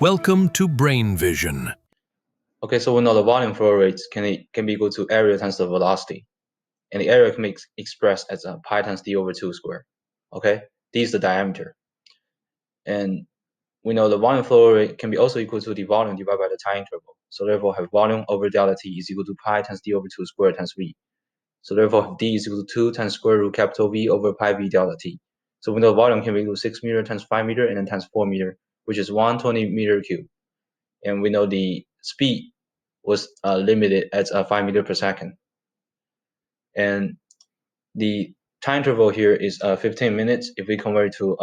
Welcome to Brain Vision. Okay, so we know the volume flow rate can be equal to area times the velocity. And the area can be expressed as pi times d over 2 squared. Okay, d is the diameter. And we know the volume flow rate can be also equal to the volume divided by the time interval. So therefore, have volume over delta t is equal to pi times d over 2 squared times v. So therefore, d is equal to 2 times square root capital V over pi v delta t. So we know volume can be equal to 6 meter times 5 meter and then times 4 meter, which is 120 meter cubed. And we know the speed was limited at 5 meter per second. And the time interval here is 15 minutes. If we convert it to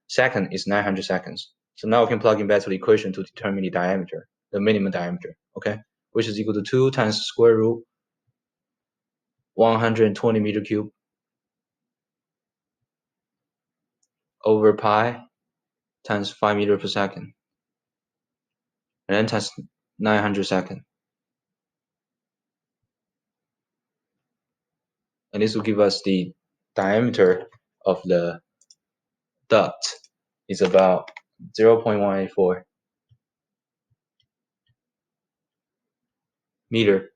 second, it's 900 seconds. So now we can plug in back to the equation to determine the diameter, the minimum diameter, okay? Which is equal to 2 times square root 120 meter cubed over pi times 5 meter per second, and then times 900 seconds. And this will give us the diameter of the duct is about 0.184 meter